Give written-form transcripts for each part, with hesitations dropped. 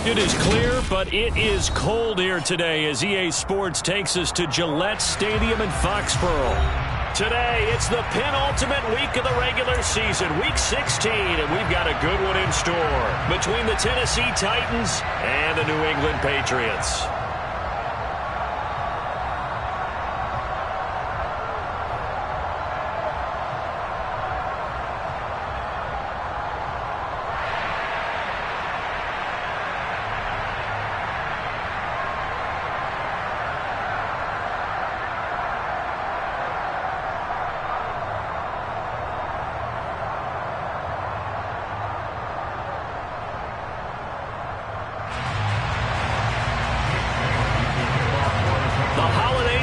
It is clear, but it is cold here today as EA Sports takes us to Gillette Stadium in Foxborough. Today, it's the penultimate week of the regular season, Week 16, and we've got a good one in store between the Tennessee Titans and the New England Patriots.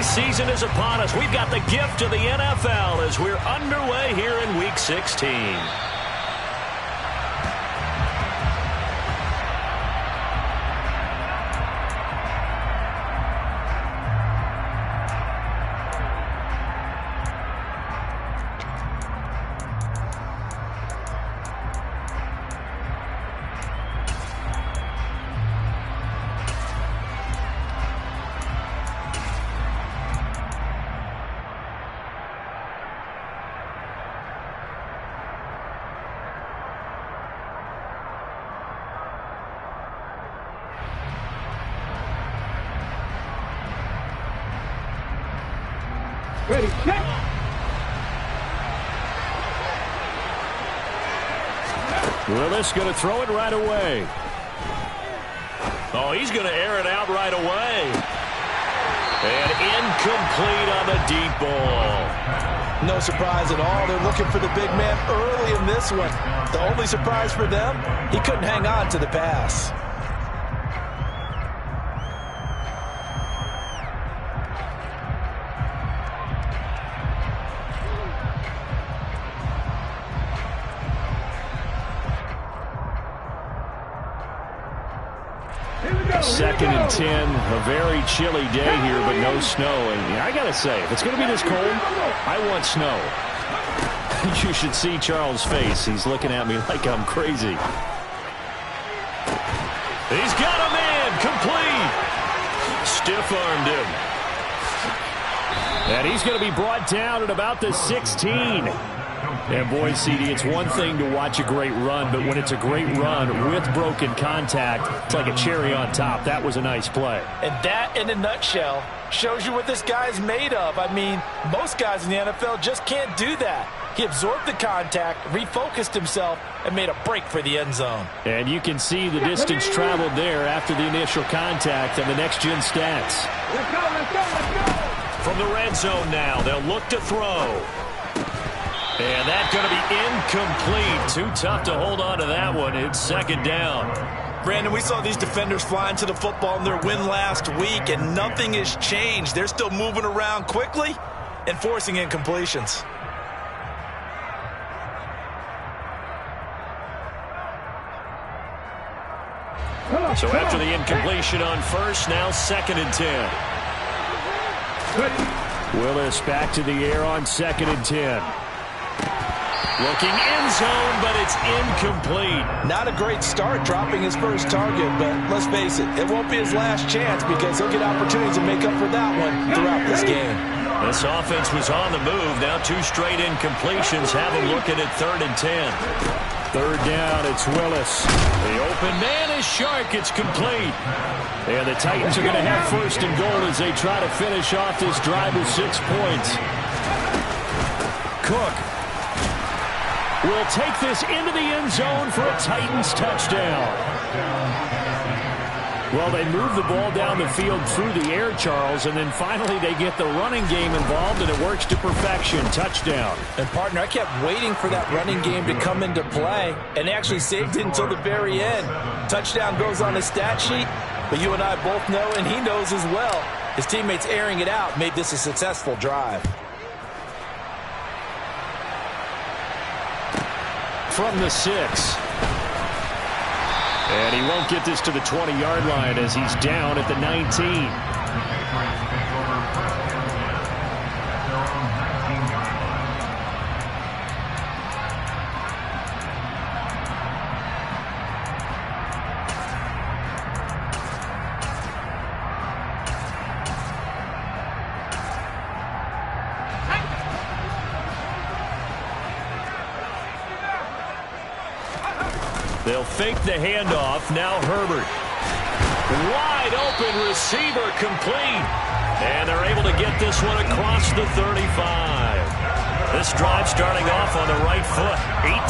Season is upon us. We've got the gift of the NFL as we're underway here in Week 16. Ready, set. Willis going to throw it right away. Oh, he's going to air it out right away. And incomplete on the deep ball. No surprise at all. They're looking for the big man early in this one. The only surprise for them, he couldn't hang on to the pass. Second and 10, a very chilly day here, but no snow. And I got to say, if it's going to be this cold, I want snow. You should see Charles' face. He's looking at me like I'm crazy. He's got a man, complete. Stiff-armed him. And he's going to be brought down at about the 16. And boy, CD, it's one thing to watch a great run, but when it's a great run with broken contact, it's like a cherry on top. That was a nice play. And that, in a nutshell, shows you what this guy's made of. I mean, most guys in the NFL just can't do that. He absorbed the contact, refocused himself, and made a break for the end zone. And you can see the distance traveled there after the initial contact and the next-gen stats. Let's go, let's go, let's go. From the red zone now, they'll look to throw. And that's going to be incomplete. Too tough to hold on to that one. It's second down. Brandon, we saw these defenders flying to the football in their win last week, and nothing has changed. They're still moving around quickly and forcing incompletions. So after the incompletion on first, now second and 10. Willis back to the air on second and 10. Looking end zone, but it's incomplete. Not a great start dropping his first target, but let's face it, it won't be his last chance because he'll get opportunities to make up for that one throughout this game. This offense was on the move. Now two straight incompletions have him looking at third and 10. Third down, it's Willis. The open man is Shark. It's complete. And the Titans are going to have first and goal as they try to finish off this drive with 6 points. Cook will take this into the end zone for a Titans touchdown. Well, they move the ball down the field through the air, Charles, and then finally they get the running game involved, and it works to perfection. Touchdown. And, partner, I kept waiting for that running game to come into play, and actually saved it until the very end. Touchdown goes on his stat sheet, but you and I both know, and he knows as well, his teammates airing it out made this a successful drive. From the 6. And he won't get this to the 20-yard line as he's down at the 19. They'll fake the handoff. Now Herbert. Wide open receiver, complete. And they're able to get this one across the 35. This drive starting off on the right foot.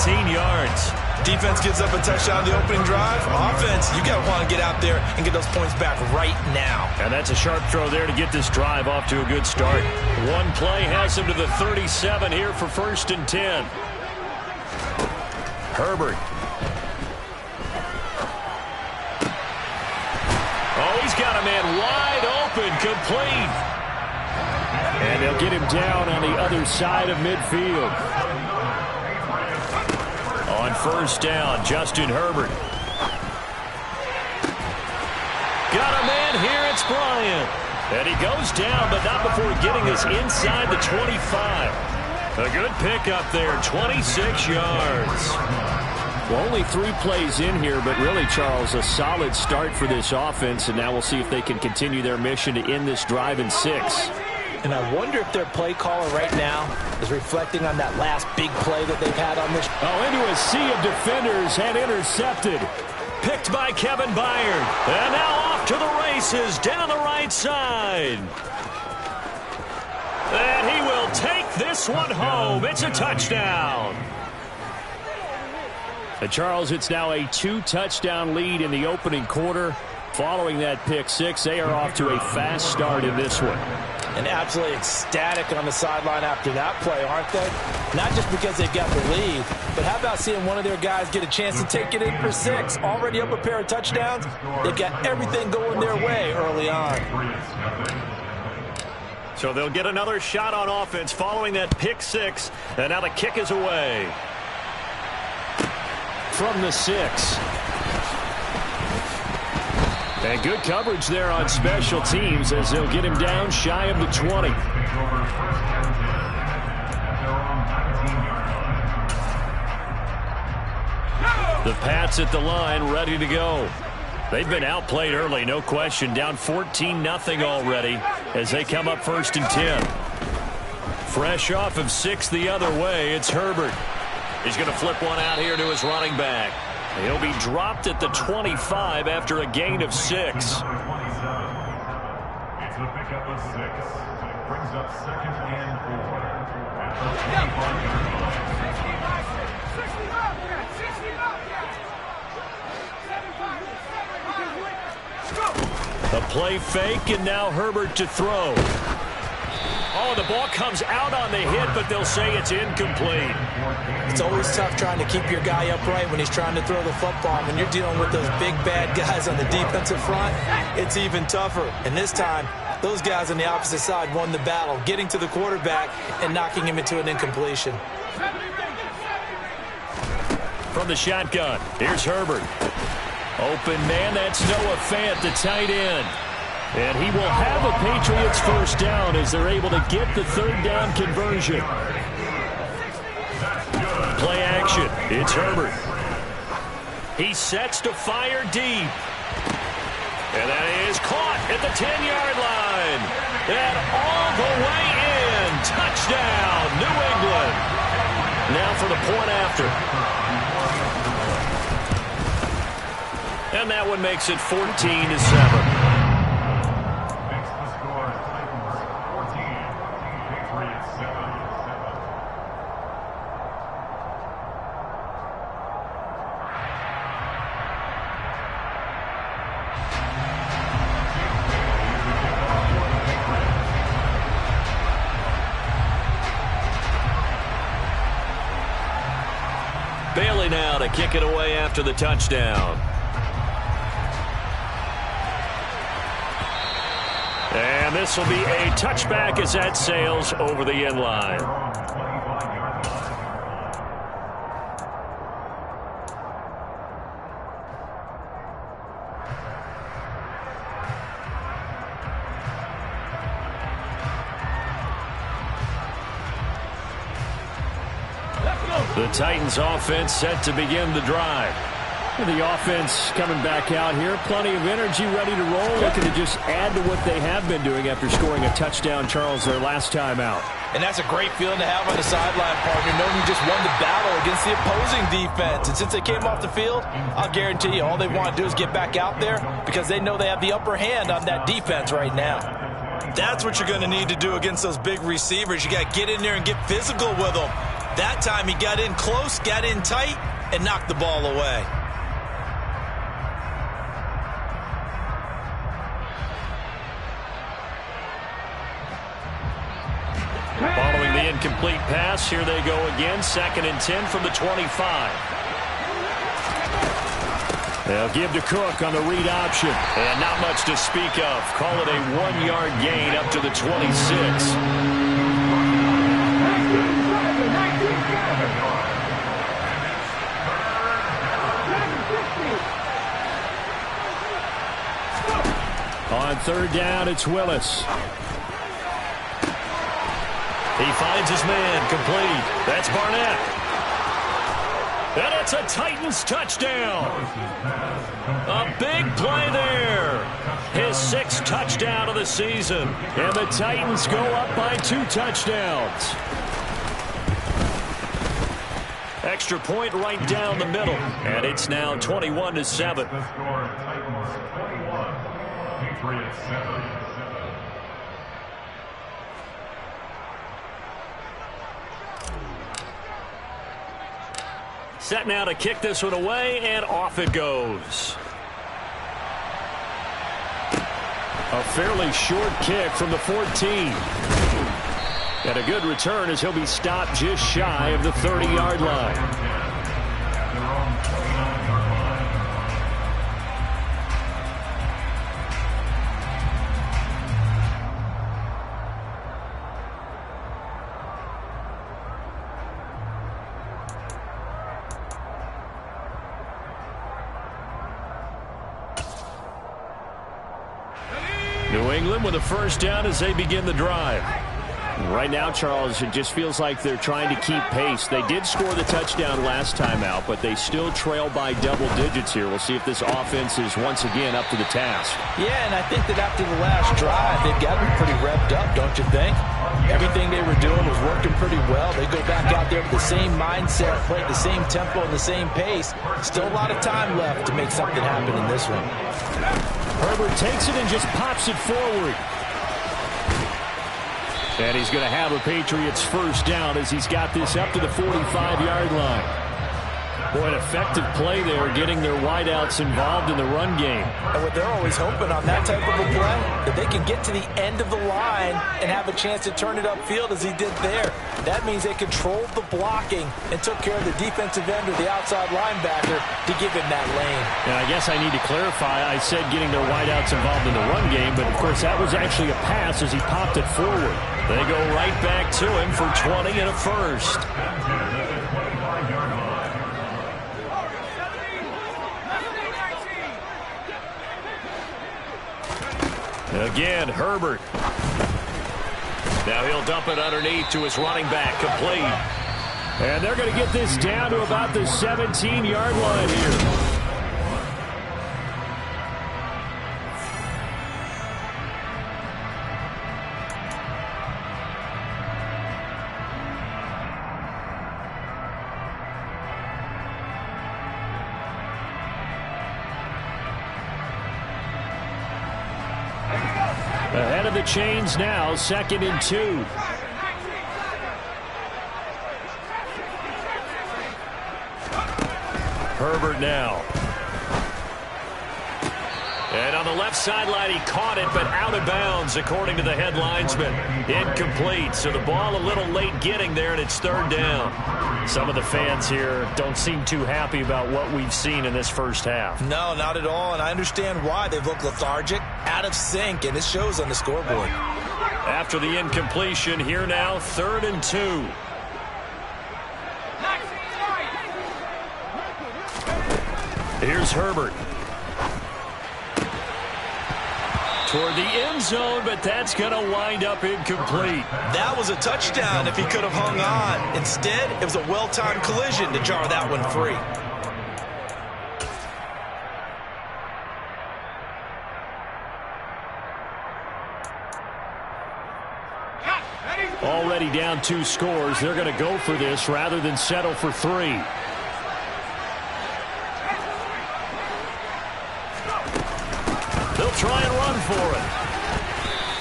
18 yards. Defense gives up a touchdown the opening drive. Offense, you got to want to get out there and get those points back right now. And that's a sharp throw there to get this drive off to a good start. One play has him to the 37 here for 1st and 10. Herbert. Oh, he's got a man wide open, complete. And they'll get him down on the other side of midfield. On 1st down, Justin Herbert. Got a man here, it's Bryant. And he goes down, but not before getting us inside the 25. A good pickup there, 26 yards. Well, only 3 plays in here, but really, Charles, a solid start for this offense, and now we'll see if they can continue their mission to end this drive in 6. And I wonder if their play caller right now is reflecting on that last big play that they've had on this. Oh, into a sea of defenders and intercepted. Picked by Kevin Byard. And now off to the races down the right side. And he will take this one home. It's a touchdown. Charles, it's now a 2-touchdown lead in the opening quarter. Following that pick 6, they are off to a fast start in this one. And absolutely ecstatic on the sideline after that play, aren't they? Not just because they've got the lead, but how about seeing one of their guys get a chance to take it in for 6? Already up a pair of touchdowns. They've got everything going their way early on. So they'll get another shot on offense following that pick 6. And now the kick is away. From the 6. And good coverage there on special teams as they'll get him down shy of the 20. The Pats at the line, ready to go. They've been outplayed early, no question. Down 14-0 already as they come up 1st and 10. Fresh off of 6 the other way, it's Herbert. He's going to flip one out here to his running back. He'll be dropped at the 25 after a gain of 6. It's a pickup of 6. Brings up 2nd and 4. A play fake, and now Herbert to throw. Oh, the ball comes out on the hit, but they'll say it's incomplete. It's always tough trying to keep your guy upright when he's trying to throw the football. When you're dealing with those big, bad guys on the defensive front, it's even tougher. And this time, those guys on the opposite side won the battle, getting to the quarterback and knocking him into an incompletion. From the shotgun, here's Herbert. Open man, that's Noah Fant, the tight end. And he will have a Patriots 1st down as they're able to get the 3rd down conversion. Play action. It's Herbert. He sets to fire deep. And that is caught at the 10-yard line. And all the way in. Touchdown, New England. Now for the point after. And that one makes it 14-7. Bailey now to kick it away after the touchdown. And this will be a touchback as that sails over the end line. The Titans offense set to begin the drive. And the offense coming back out here. Plenty of energy, ready to roll. Looking to just add to what they have been doing after scoring a touchdown, Charles, their last time out. And that's a great feeling to have on the sideline, partner, knowing you just won the battle against the opposing defense. And since they came off the field, I'll guarantee you all they want to do is get back out there because they know they have the upper hand on that defense right now. That's what you're going to need to do against those big receivers. You got to get in there and get physical with them. That time he got in close, got in tight, and knocked the ball away. Following the incomplete pass, here they go again. 2nd and 10 from the 25. They'll give to Cook on the read option. And not much to speak of. Call it a 1-yard gain up to the 26. On 3rd down, it's Willis. He finds his man, complete. That's Barnett. And it's a Titans touchdown. A big play there. His 6th touchdown of the season. And the Titans go up by 2 touchdowns. Extra point right down the middle. And it's now 21-7. The score, Titans 21, Patriots 7. Set now to kick this one away, and off it goes. A fairly short kick from the 14. And a good return as he'll be stopped just shy of the 30-yard line. New England with a 1st down as they begin the drive. Right now, Charles, it just feels like they're trying to keep pace. They did score the touchdown last time out, but they still trail by double digits here. We'll see if this offense is once again up to the task. Yeah, and I think that after the last drive, they've got to be pretty revved up, don't you think? Everything they were doing was working pretty well. They go back out there with the same mindset, play at the same tempo and the same pace. Still a lot of time left to make something happen in this one. Herbert takes it and just pops it forward. And he's going to have a Patriots 1st down as he's got this up to the 45-yard line. Boy, an effective play there, getting their wideouts involved in the run game. And what they're always hoping on that type of a play, that they can get to the end of the line and have a chance to turn it upfield as he did there. That means they controlled the blocking and took care of the defensive end or the outside linebacker to give him that lane. And I guess I need to clarify, I said getting their wideouts involved in the run game, but of course that was actually a pass as he popped it forward. They go right back to him for 20 and a 1st. Again, Herbert. Now he'll dump it underneath to his running back, complete. And they're going to get this down to about the 17-yard line here. Ahead of the chains now, 2nd and 2. Herbert now. And on the left sideline, he caught it, but out of bounds, according to the head linesman. Incomplete, so the ball a little late getting there, and it's 3rd down. Some of the fans here don't seem too happy about what we've seen in this 1st half. No, not at all, and I understand why. They've looked lethargic, out of sync, and it shows on the scoreboard. After the incompletion, here now, 3rd and 2. Here's Herbert. Toward the end zone, but that's going to wind up incomplete. That was a touchdown if he could have hung on. Instead, it was a well-timed collision to jar that one free. Already already down 2 scores. They're going to go for this rather than settle for 3. They'll try and run for it.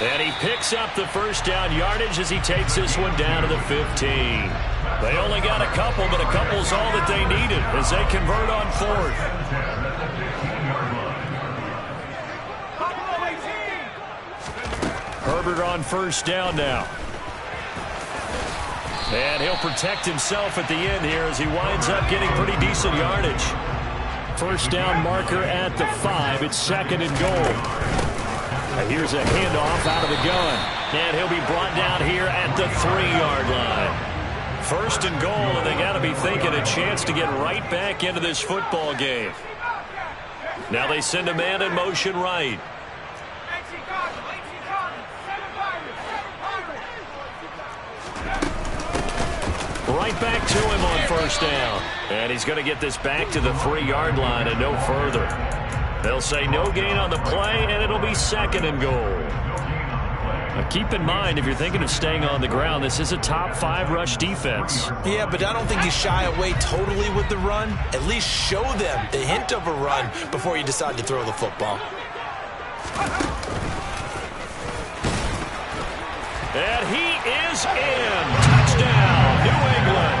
And he picks up the first down yardage as he takes this one down to the 15. They only got a couple, but a couple's all that they needed as they convert on 4th. Herbert on first down now. And he'll protect himself at the end here as he winds up getting pretty decent yardage. First down marker at the 5. It's 2nd and goal. And here's a handoff out of the gun. And he'll be brought down here at the 3-yard line. 1st and goal, and they got to be thinking a chance to get right back into this football game. Now they send a man in motion right. Right back to him on first down. And he's going to get this back to the 3-yard line and no further. They'll say no gain on the play, and it'll be 2nd and goal. Now keep in mind, if you're thinking of staying on the ground, this is a top 5 rush defense. Yeah, but I don't think you shy away totally with the run. At least show them the hint of a run before you decide to throw the football. And he is in. Touchdown, New England.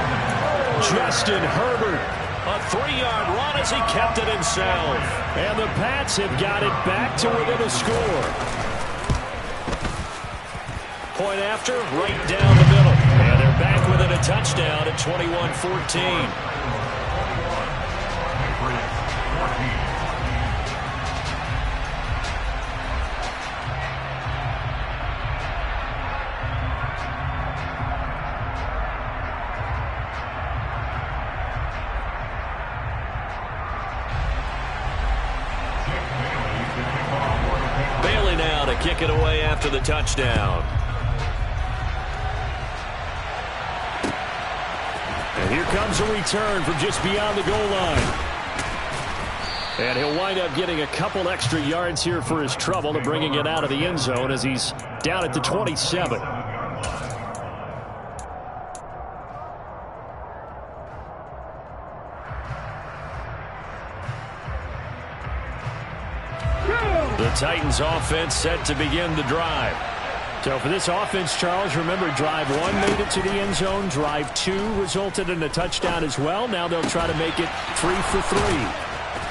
Justin Herbert. A 3-yard run as he kept it himself. And the Pats have got it back to within a score. Point after, right down the middle. And they're back within a touchdown at 21-14. Bailey now to kick it away after the touchdown. And here comes a return from just beyond the goal line. And he'll wind up getting a couple extra yards here for his trouble to bringing it out of the end zone as he's down at the 27. The Titans offense set to begin the drive. So for this offense, Charles, remember drive 1 made it to the end zone. Drive 2 resulted in a touchdown as well. Now they'll try to make it 3 for 3.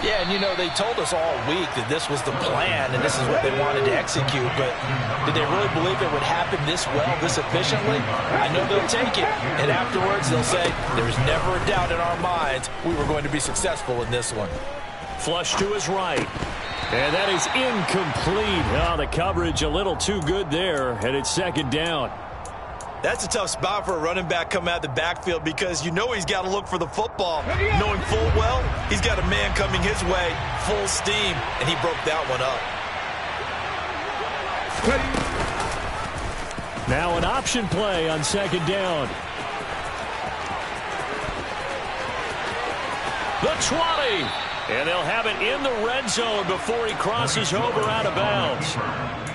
Yeah, and you know, they told us all week that this was the plan and this is what they wanted to execute, but did they really believe it would happen this well, this efficiently? I know they'll take it, and afterwards they'll say, there's never a doubt in our minds we were going to be successful in this one. Flush to his right. And that is incomplete. Oh, the coverage a little too good there, and it's 2nd down. That's a tough spot for a running back coming out of the backfield because you know he's got to look for the football. Knowing full well, he's got a man coming his way, full steam, and he broke that one up. Now an option play on 2nd down. The 20. And they'll have it in the red zone before he crosses over out of bounds.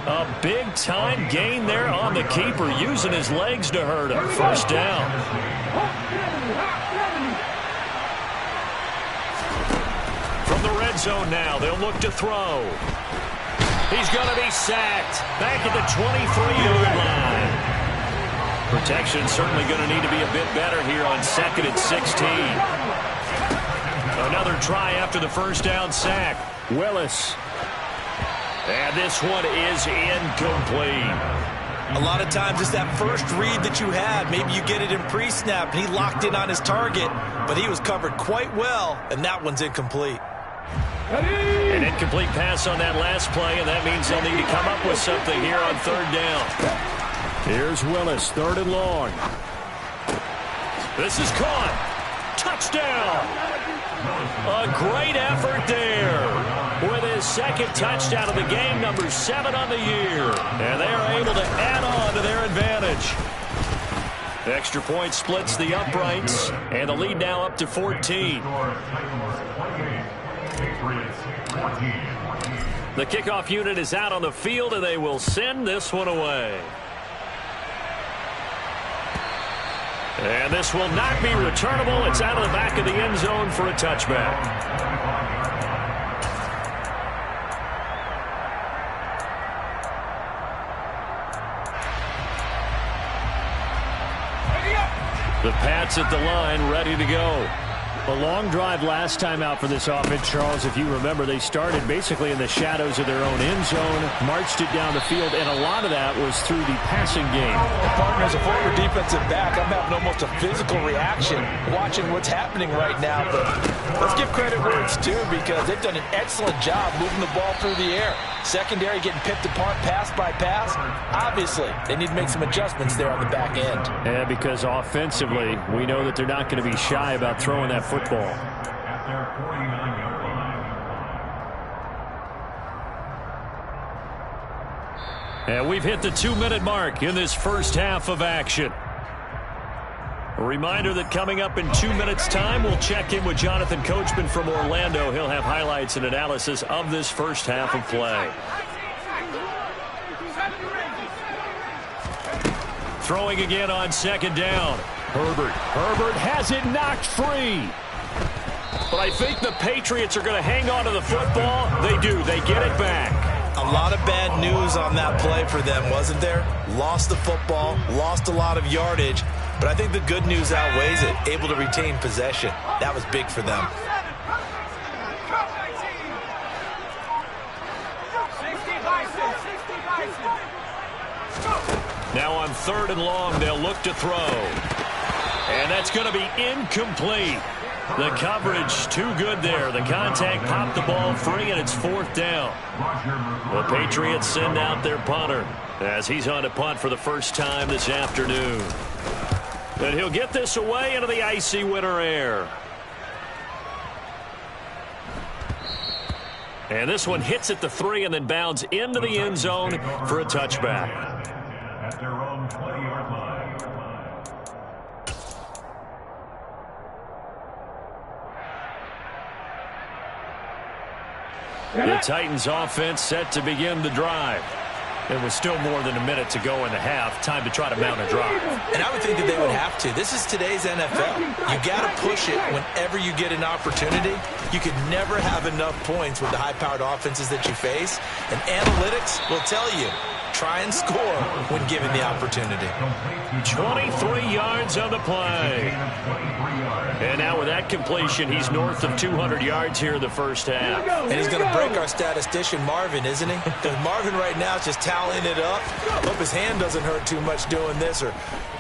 A big-time gain there on the keeper, using his legs to hurt him. First down. From the red zone now, they'll look to throw. He's going to be sacked. Back at the 23-yard line. Protection certainly going to need to be a bit better here on 2nd and 16. Another try after the first down sack. Willis. And this one is incomplete. A lot of times it's that first read that you had. Maybe you get it in pre-snap, and he locked in on his target, but he was covered quite well, and that one's incomplete. An incomplete pass on that last play, and that means they'll need to come up with something here on 3rd down. Here's Willis, 3rd and long. This is caught. Touchdown. A great effort there with his 2nd touchdown of the game, number 7 on the year. And they are able to add on to their advantage. The extra point splits the uprights, and the lead now up to 14. The kickoff unit is out on the field, and they will send this one away. And this will not be returnable. It's out of the back of the end zone for a touchback. The Pats at the line, ready to go. A long drive last time out for this offense, Charles. If you remember, they started basically in the shadows of their own end zone, marched it down the field, and a lot of that was through the passing game. Partner, as a former defensive back, I'm having almost a physical reaction watching what's happening right now. But let's give credit where it's due, because they've done an excellent job moving the ball through the air. Secondary getting picked apart pass by pass. Obviously, they need to make some adjustments there on the back end. Yeah, because offensively, we know that they're not going to be shy about throwing that football. At their 49-yard line. And we've hit the 2-minute mark in this first half of action. A reminder that coming up in 2 minutes' time, we'll check in with Jonathan Coachman from Orlando. He'll have highlights and analysis of this first half of play. Throwing again on second down. Herbert has it knocked free. But I think the Patriots are going to hang on to the football. They do. They get it back. A lot of bad news on that play for them, wasn't there? Lost the football, lost a lot of yardage, but I think the good news outweighs it. Able to retain possession. That was big for them. Now on 3rd and long, they'll look to throw. And that's going to be incomplete. The coverage too good there. The contact popped the ball free, and it's 4th down. The Patriots send out their punter as he's on to punt for the first time this afternoon. And he'll get this away into the icy winter air. And this one hits at the 3 and then bounds into the end zone for a touchback. At their own 20-yard line. The Titans offense set to begin the drive. It was still more than a minute to go in the half. Time to try to mount a drive. And I would think that they would have to. This is today's NFL. You got to push it whenever you get an opportunity. You could never have enough points with the high-powered offenses that you face. And analytics will tell you, try and score when given the opportunity. 23 yards on the play. And now with that completion, he's north of 200 yards here in the first half. And he's going to break our statistician, Marvin, isn't he? Because Marvin right now is just tallying it up. I hope his hand doesn't hurt too much doing this or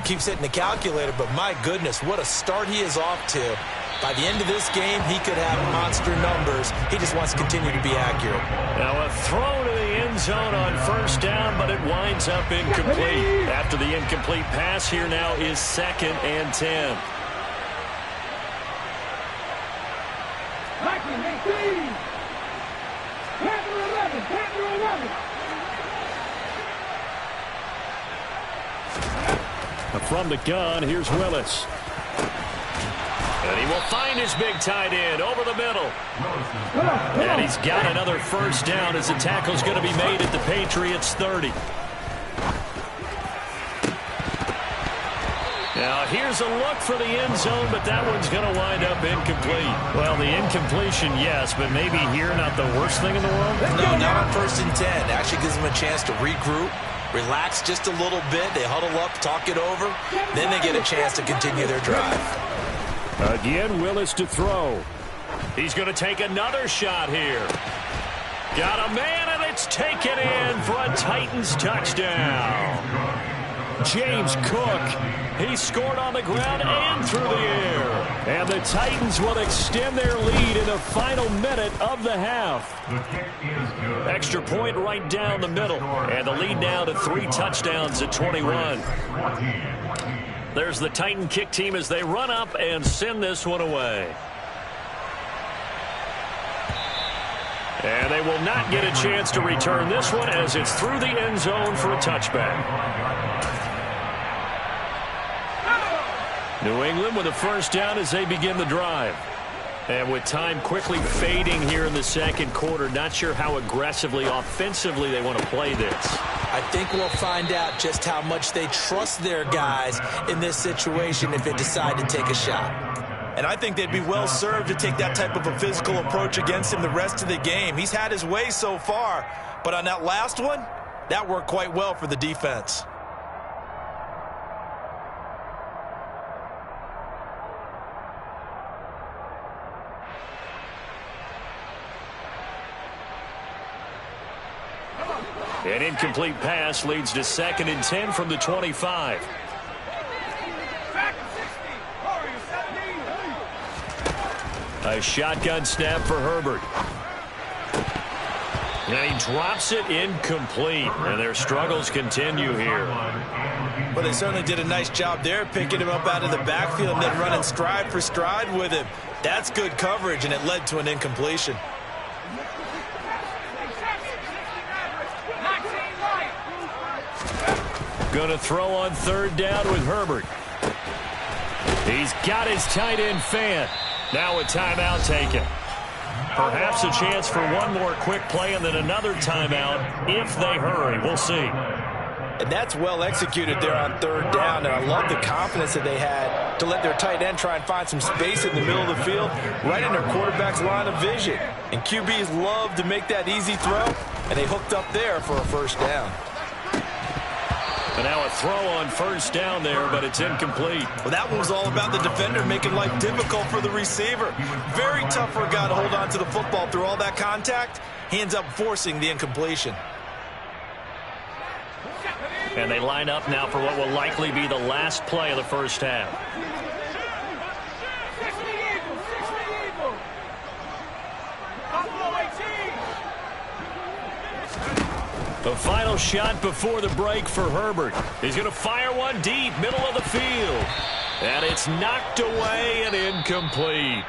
keeps hitting the calculator. But my goodness, what a start he is off to. By the end of this game, he could have monster numbers. He just wants to continue to be accurate. Now a throw to the end zone on first down, but it winds up incomplete. After the incomplete pass, here now is 2nd and 10. From the gun, here's Willis. And he will find his big tight end over the middle. And he's got another first down as the tackle's going to be made at the Patriots' 30. Now here's a look for the end zone, but that one's going to wind up incomplete. Well, the incompletion, yes, but maybe here not the worst thing in the world? No, not on 1st and 10. Actually gives them a chance to regroup, relax just a little bit. They huddle up, talk it over. Then they get a chance to continue their drive. Again, Willis to throw. He's going to take another shot here. Got a man, and it's taken in for a Titans touchdown. James Cook, he scored on the ground and through the air. And the Titans will extend their lead in the final minute of the half. The kick is good. Extra point right down the middle. And the lead now to 3 touchdowns at 21. There's the Titan kick team as they run up and send this one away. And they will not get a chance to return this one as it's through the end zone for a touchback. New England with a first down as they begin the drive. And with time quickly fading here in the second quarter, not sure how aggressively, offensively they want to play this. I think we'll find out just how much they trust their guys in this situation if they decide to take a shot. And I think they'd be well served to take that type of a physical approach against him the rest of the game. He's had his way so far, but on that last one, that worked quite well for the defense. An incomplete pass leads to 2nd and 10 from the 25. A shotgun snap for Herbert. And he drops it incomplete. And their struggles continue here. Well, they certainly did a nice job there, picking him up out of the backfield and then running stride for stride with him. That's good coverage, and it led to an incompletion. Going to throw on 3rd down with Herbert. He's got his tight end fan. Now a timeout taken. Perhaps a chance for one more quick play and then another timeout if they hurry. We'll see. And that's well executed there on 3rd down, and I love the confidence that they had to let their tight end try and find some space in the middle of the field, right in their quarterback's line of vision. And QBs love to make that easy throw, and they hooked up there for a 1st down. And now a throw on 1st down there, but it's incomplete. Well, that one was all about the defender making life difficult for the receiver. Very tough for a guy to hold on to the football through all that contact. He ends up forcing the incompletion. And they line up now for what will likely be the last play of the 1st half. The final shot before the break for Herbert. He's going to fire one deep, middle of the field. And it's knocked away and incomplete.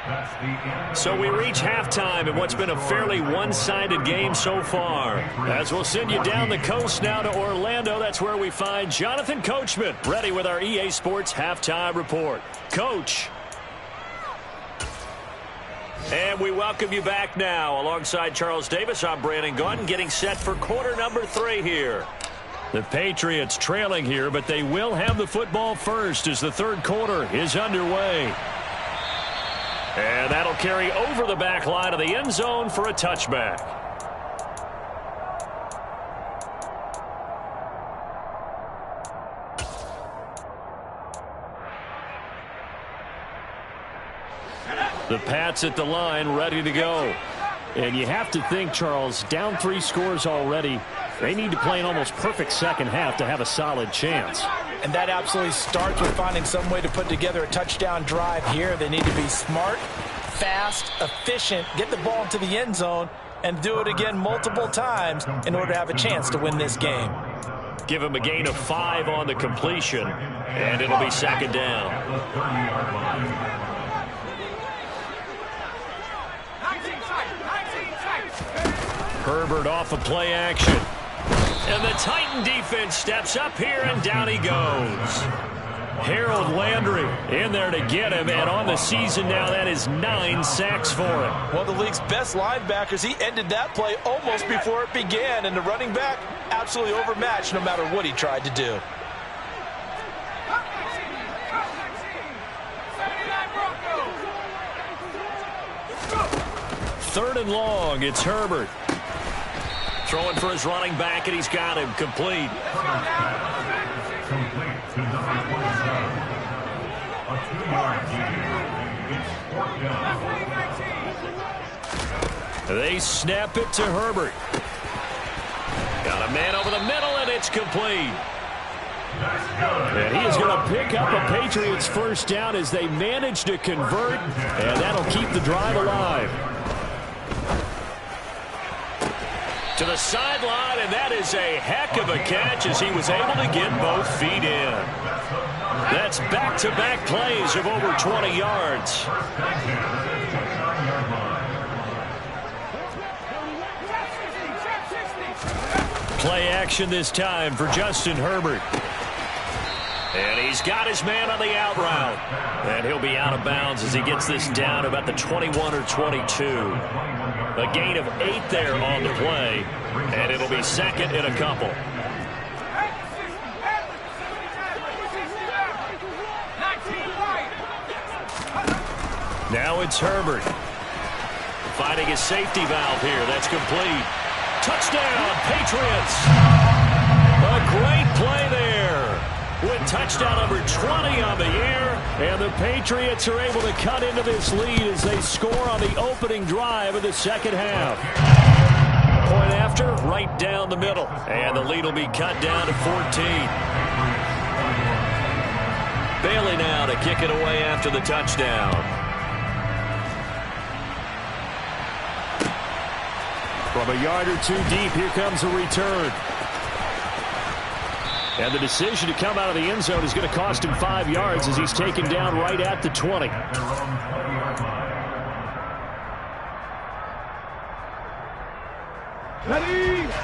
So we reach halftime in what's been a fairly one-sided game so far. As we'll send you down the coast now to Orlando, that's where we find Jonathan Coachman, ready with our EA Sports Halftime Report. Coach. And we welcome you back now. Alongside Charles Davis, I'm Brandon Gunn, getting set for quarter number 3 here. The Patriots trailing here, but they will have the football first as the 3rd quarter is underway. And that'll carry over the back line of the end zone for a touchback. The Pats at the line, ready to go. And you have to think, Charles, down 3 scores already. They need to play an almost perfect 2nd half to have a solid chance. And that absolutely starts with finding some way to put together a touchdown drive here. They need to be smart, fast, efficient, get the ball into the end zone, and do it again multiple times in order to have a chance to win this game. Give him a gain of 5 on the completion, and it'll be 2nd down. Herbert off of play action. And the Titan defense steps up here, and down he goes. Harold Landry in there to get him, and on the season now, that is 9 sacks for him. One of the league's best linebackers. He ended that play almost before it began, and the running back absolutely overmatched no matter what he tried to do. Third and long, it's Herbert. Throwing for his running back, and he's got him complete. They snap it to Herbert. Got a man over the middle, and it's complete. And he is going to pick up a Patriots 1st down as they manage to convert, and that'll keep the drive alive. To the sideline, and that is a heck of a catch as he was able to get both feet in. That's back-to-back plays of over 20 yards. Play action this time for Justin Herbert. And he's got his man on the out route. And he'll be out of bounds as he gets this down about the 21 or 22. A gain of 8 there on the play, and it'll be 2nd and a couple. Now it's Herbert. Finding his safety valve here. That's complete. Touchdown, Patriots. A great play there. With touchdown number 20 on the year. And the Patriots are able to cut into this lead as they score on the opening drive of the second half. Point after, right down the middle. And the lead will be cut down to 14. Bailey now to kick it away after the touchdown. From a yard or two deep, here comes a return. And the decision to come out of the end zone is going to cost him 5 yards as he's taken down right at the 20.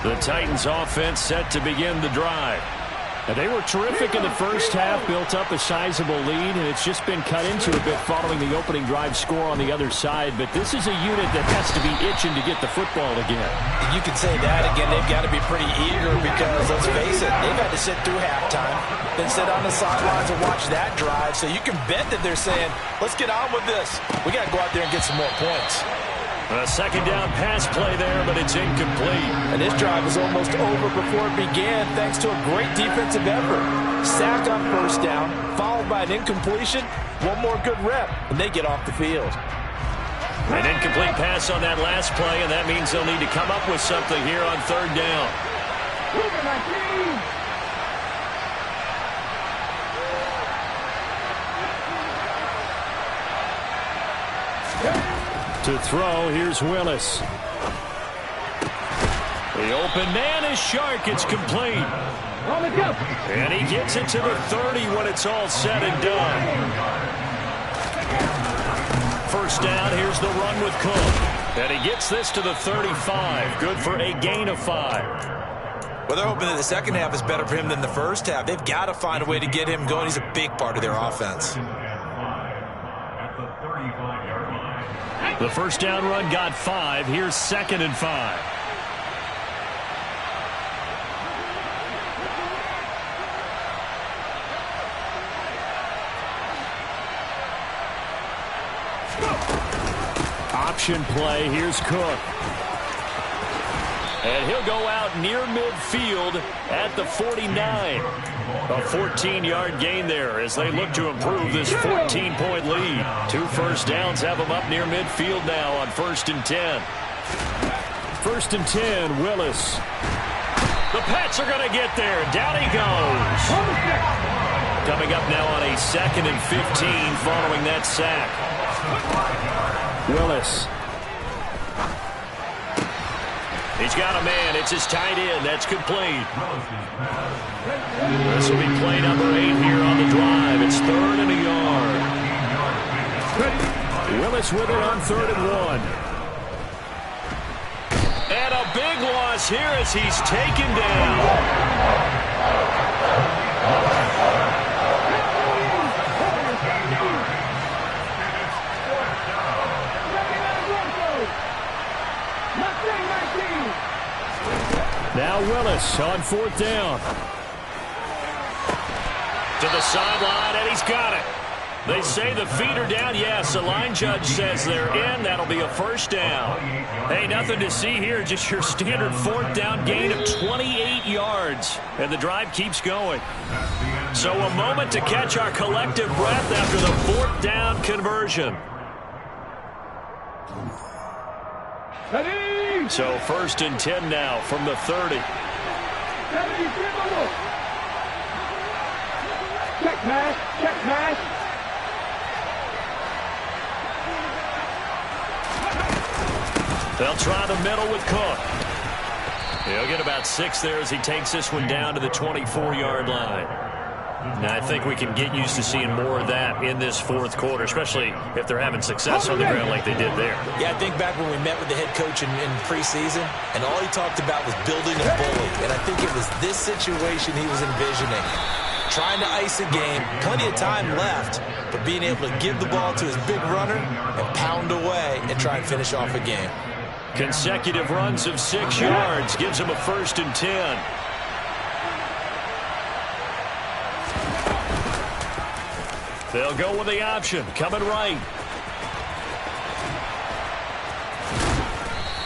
The Titans offense set to begin the drive. And they were terrific in the first half, built up a sizable lead, and it's just been cut into a bit following the opening drive score on the other side. But this is a unit that has to be itching to get the football again. You can say that again. They've got to be pretty eager because, let's face it, they've had to sit through halftime, then sit on the sidelines and watch that drive. So you can bet that they're saying, let's get on with this. We got to go out there and get some more points. A second down pass play there, but it's incomplete. And this drive was almost over before it began thanks to a great defensive effort. Sack on first down, followed by an incompletion. One more good rep, and they get off the field. An incomplete pass on that last play, and that means they'll need to come up with something here on third down. To throw, here's Willis. The open man is Shark. It's complete. And he gets it to the 30 when it's all said and done. First down, here's the run with Cook. And he gets this to the 35. Good for a gain of 5. Well, they're hoping that the second half is better for him than the first half. They've got to find a way to get him going. He's a big part of their offense. The first down run got 5. Here's 2nd and 5. Option play. Here's Cook. And he'll go out near midfield at the 49. A 14-yard gain there as they look to improve this 14-point lead. 2 first downs have them up near midfield now on 1st and 10. 1st and 10, Willis. The Pats are going to get there. Down he goes. Coming up now on a 2nd and 15 following that sack. Willis. He's got a man. It's his tight end. That's complete. This will be play number 8 here on the drive. It's 3rd and a yard. Willis with it on 3rd and 1. And a big loss here as he's taken down. Now Willis on 4th down. To the sideline, and he's got it. They say the feet are down. Yes, the line judge says they're in. That'll be a first down. Hey, nothing to see here. Just your standard 4th down gain of 28 yards. And the drive keeps going. So a moment to catch our collective breath after the 4th down conversion. So 1st and 10 now from the 30. Check pass, check pass. They'll try the middle with Cook. He'll get about 6 there as he takes this one down to the 24-yard line. Now, I think we can get used to seeing more of that in this 4th quarter, especially if they're having success on the ground like they did there. Yeah, I think back when we met with the head coach in preseason, and all he talked about was building a bully. And I think it was this situation he was envisioning. Trying to ice a game, plenty of time left, but being able to give the ball to his big runner and pound away and try and finish off a game. Consecutive runs of 6 yards gives him a 1st and 10. They'll go with the option. Coming right.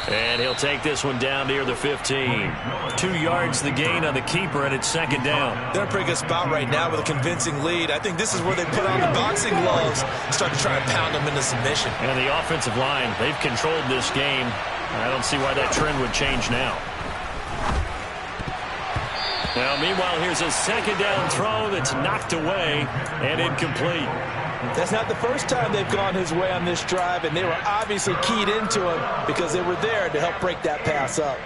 And he'll take this one down near the 15. 2 yards the gain on the keeper, and it's second down. They're in a pretty good spot right now with a convincing lead. I think this is where they put on the boxing gloves, start to try and pound them into submission. And the offensive line, they've controlled this game. I don't see why that trend would change now. Now, meanwhile, here's a second down throw that's knocked away and incomplete. That's not the first time they've gone his way on this drive, and they were obviously keyed into him because they were there to help break that pass up.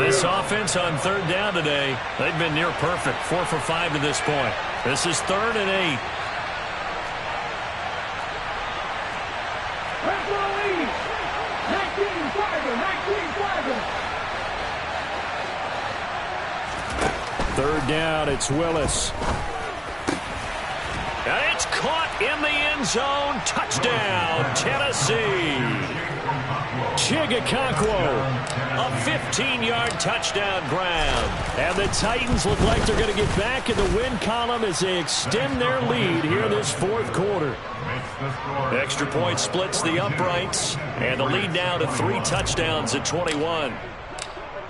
This offense on third down today, they've been near perfect, 4 for 5 to this point. This is 3rd and 8. Third down, it's Willis. And it's caught in the end zone. Touchdown, Tennessee. Chigakonkwo. A 15-yard touchdown grab. And the Titans look like they're going to get back in the win column as they extend their lead here this 4th quarter. Extra point splits the uprights. And the lead now to 3 touchdowns at 21.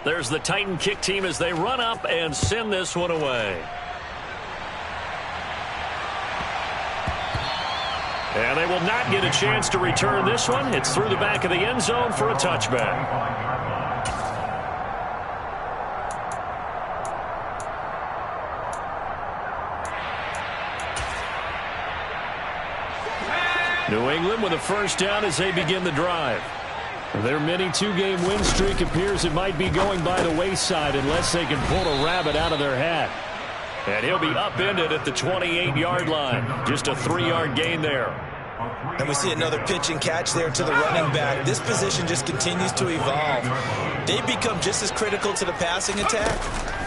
There's the Titan kick team as they run up and send this one away. And they will not get a chance to return this one. It's through the back of the end zone for a touchback. New England with a first down as they begin the drive. Their mini 2-game win streak appears it might be going by the wayside unless they can pull a rabbit out of their hat. And he'll be upended at the 28-yard line. Just a 3-yard gain there. And we see another pitch and catch there to the running back. This position just continues to evolve. They've become just as critical to the passing attack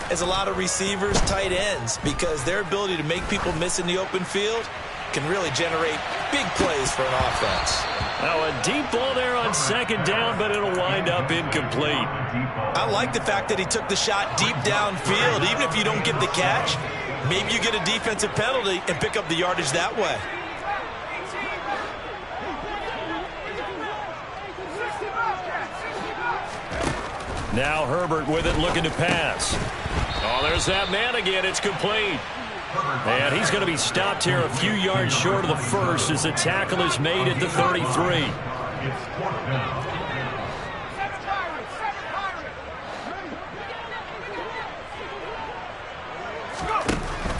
as a lot of receivers, tight ends, because their ability to make people miss in the open field can really generate big plays for an offense. Now a deep ball there on second down, but it'll wind up incomplete. I like the fact that he took the shot deep downfield. Even if you don't get the catch, maybe you get a defensive penalty and pick up the yardage that way. Now Herbert with it, looking to pass. Oh, there's that man again. It's complete. And he's going to be stopped here a few yards short of the first as the tackle is made at the 33.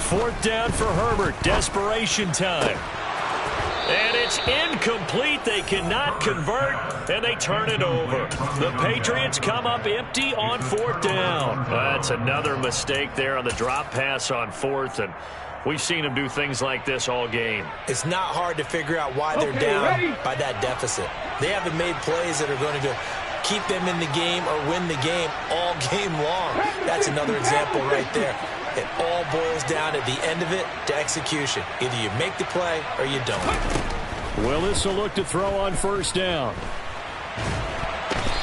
Fourth down for Herbert. Desperation time. And it's incomplete. They cannot convert, and they turn it over. The Patriots come up empty on 4th down. That's another mistake there on the drop pass on 4th, and we've seen them do things like this all game. It's not hard to figure out why they're down by that deficit. They haven't made plays that are going to keep them in the game or win the game all game long. That's another example right there. It all boils down at the end of it to execution. Either you make the play or you don't. Willis will look to throw on first down.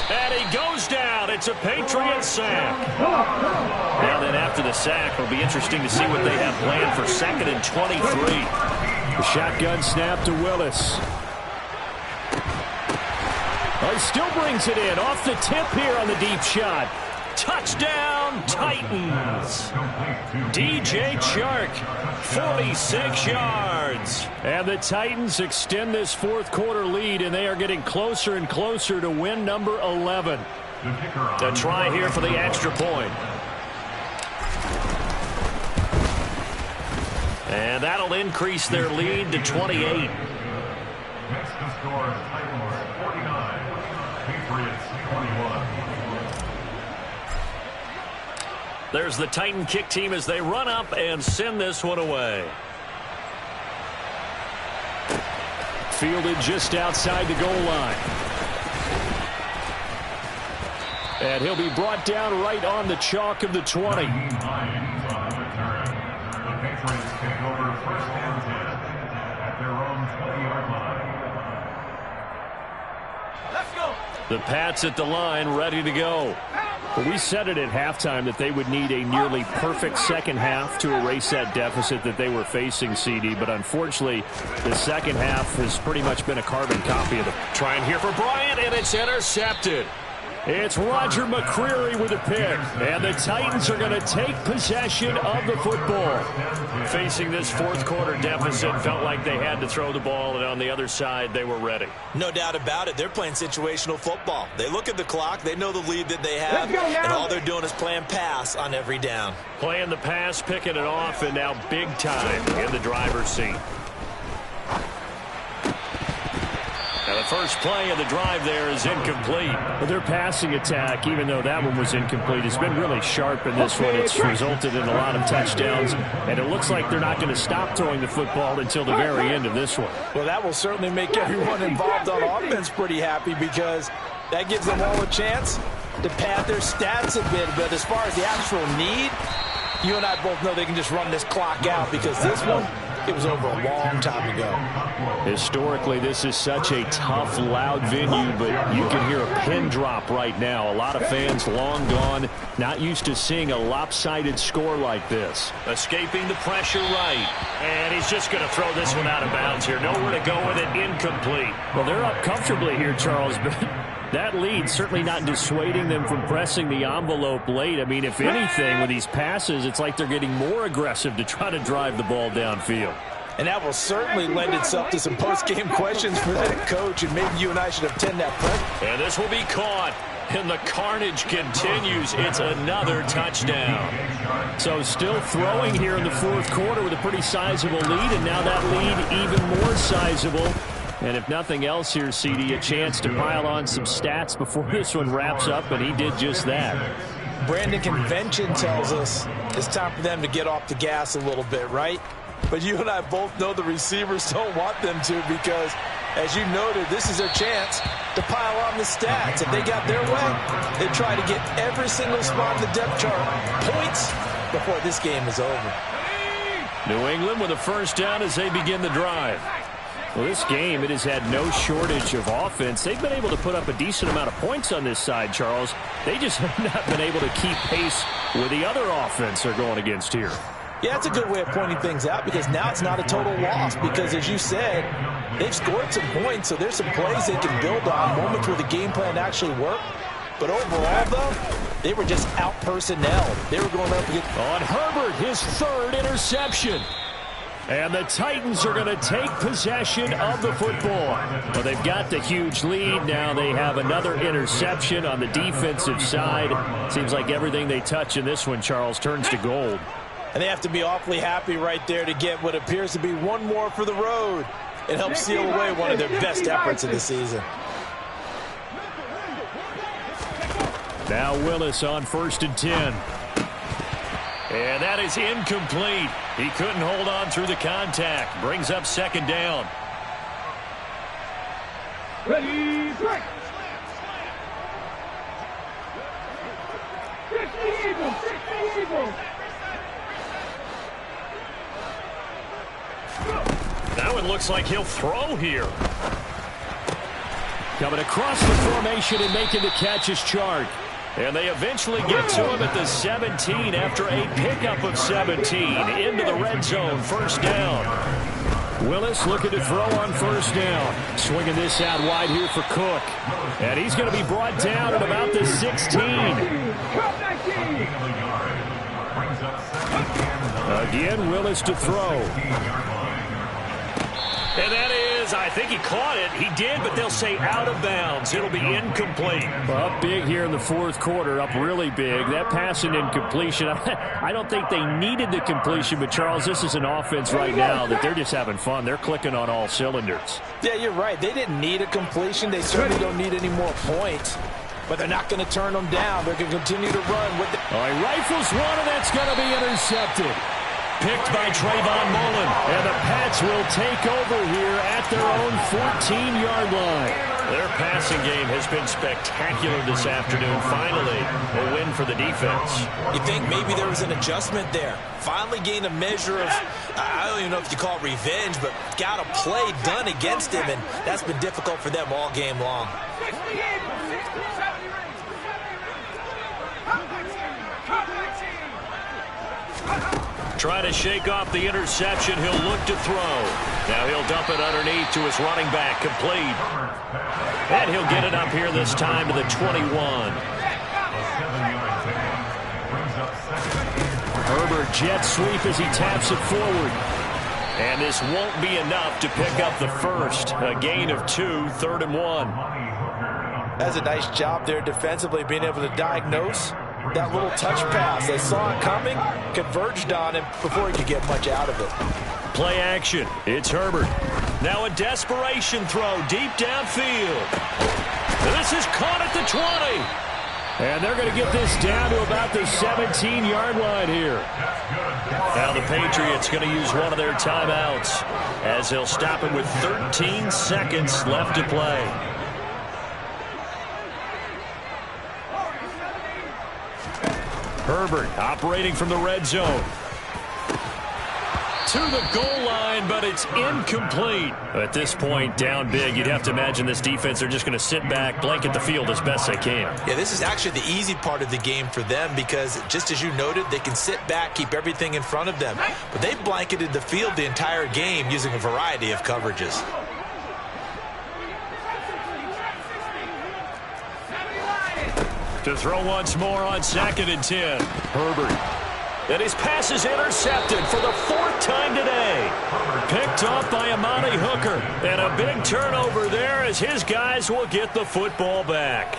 And he goes down. It's a Patriot sack. Now then after the sack, it'll be interesting to see what they have planned for 2nd and 23. The shotgun snap to Willis. Oh, he still brings it in off the tip here on the deep shot. Touchdown, Titans. DJ Chark, 46 yards. And the Titans extend this 4th quarter lead, and they are getting closer and closer to win number 11. A try here for the extra point. And that'll increase their lead to 28. Next to score, Titans 49, Patriots 21. There's the Titan kick team as they run up and send this one away. Fielded just outside the goal line. And he'll be brought down right on the chalk of the 20. The Patriots take over 1st and 10 at their own 20-yard line. Let's go. The Pats at the line, ready to go. But we said it at halftime that they would need a nearly perfect second half to erase that deficit that they were facing, CD. But unfortunately, the second half has pretty much been a carbon copy of the... Trying here for Bryant, and it's intercepted. It's Roger McCreary with a pick, and the Titans are going to take possession of the football. Facing this fourth quarter deficit, felt like they had to throw the ball, and on the other side, they were ready. No doubt about it. They're playing situational football. They look at the clock, they know the lead that they have, and all they're doing is playing pass on every down. Playing the pass, picking it off, and now big time in the driver's seat. Now the first play of the drive there is incomplete. Well, their passing attack, even though that one was incomplete, has been really sharp in this one. It's resulted in a lot of touchdowns, and it looks like they're not going to stop throwing the football until the very end of this one. Well, that will certainly make everyone involved on offense pretty happy because that gives them all a chance to pad their stats a bit. But as far as the actual need, you and I both know they can just run this clock out because this one, it was over a long time ago. Historically, this is such a tough, loud venue, but you can hear a pin drop right now. A lot of fans long gone, not used to seeing a lopsided score like this. Escaping the pressure right. And he's just going to throw this one out of bounds here. Nowhere to go with it. Incomplete. Well, they're up comfortably here, Charles, but that lead certainly not dissuading them from pressing the envelope late. I mean, if anything, with these passes, it's like they're getting more aggressive to try to drive the ball downfield. And that will certainly lend itself to some post-game questions for that coach, and maybe you and I should obtain that pressure. And this will be caught. And the carnage continues. It's another touchdown. So still throwing here in the fourth quarter with a pretty sizable lead, and now that lead even more sizable. And if nothing else here, CD, a chance to pile on some stats before this one wraps up, and he did just that. Brandon, convention tells us it's time for them to get off the gas a little bit, right? But you and I both know the receivers don't want them to because, as you noted, this is their chance to pile on the stats. If they got their way, they try to get every single spot in the depth chart points before this game is over. New England with a first down as they begin the drive. Well, this game, it has had no shortage of offense. They've been able to put up a decent amount of points on this side, Charles. They just have not been able to keep pace with the other offense they're going against here. Yeah, that's a good way of pointing things out because now it's not a total loss because, as you said, they've scored some points, so there's some plays they can build on, moments where the game plan actually worked. But overall, though, they were just out-personnelled. They were going up against... On Herbert, his third interception. And the Titans are going to take possession of the football. Well, they've got the huge lead. Now they have another interception on the defensive side. Seems like everything they touch in this one, Charles, turns to gold. And they have to be awfully happy right there to get what appears to be one more for the road. It helps seal away one of their best efforts of the season. Now Willis on 1st and 10. And that is incomplete. He couldn't hold on through the contact. Brings up second down. Ready, break. 60 Eagles, 60 Eagles. That one looks like he'll throw here. Coming across the formation and making the catch is Chark. And they eventually get to him at the 17 after a pickup of 17 into the red zone. First down. Willis looking to throw on first down. Swinging this out wide here for Cook. And he's going to be brought down at about the 16. Again, Willis to throw. And that is, I think he caught it. He did, but they'll say out of bounds. It'll be incomplete. Well, up big here in the fourth quarter, up really big. That pass and incompletion, I don't think they needed the completion, but Charles, this is an offense right now that they're just having fun. They're clicking on all cylinders. Yeah, you're right. They didn't need a completion. They certainly don't need any more points. But they're not going to turn them down. They're going to continue to run with it. All right, rifles one, and that's going to be intercepted. Picked by Trayvon Mullen. And the Pats will take over here at their own 14-yard line. Their passing game has been spectacular this afternoon. Finally, a win for the defense. You think maybe there was an adjustment there. Finally gained a measure of, I don't even know if you call it revenge, but got a play done against him, and that's been difficult for them all game long. Trying to shake off the interception. He'll look to throw. Now he'll dump it underneath to his running back. Complete. And he'll get it up here this time to the 21. Herbert jet sweep as he taps it forward. And this won't be enough to pick up the first. A gain of 2, 3rd and 1. That's a nice job there defensively, being able to diagnose that little touch pass. They saw it coming, converged on him before he could get much out of it. Play action. It's Herbert. Now a desperation throw deep downfield. This is caught at the 20. And they're going to get this down to about the 17-yard line here. Now the Patriots going to use one of their timeouts as they'll stop him with 13 seconds left to play. Herbert operating from the red zone. To the goal line, but it's incomplete. At this point, down big, you'd have to imagine this defense, they're just going to sit back, blanket the field as best they can. Yeah, this is actually the easy part of the game for them because, just as you noted, they can sit back, keep everything in front of them. But they've blanketed the field the entire game using a variety of coverages. To throw once more on 2nd and 10. Herbert. And his pass is intercepted for the 4th time today. Picked off by Amani Hooker. And a big turnover there as his guys will get the football back.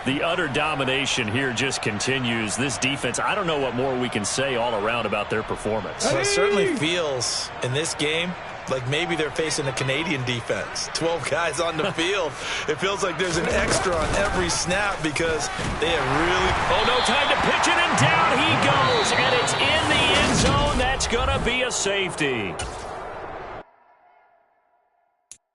The utter domination here just continues. This defense, I don't know what more we can say all around about their performance. Well, it certainly feels in this game like maybe they're facing a Canadian defense. 12 guys on the field. It feels like there's an extra on every snap because they have really... Oh, no time to pitch it, and down he goes. And it's in the end zone. That's going to be a safety.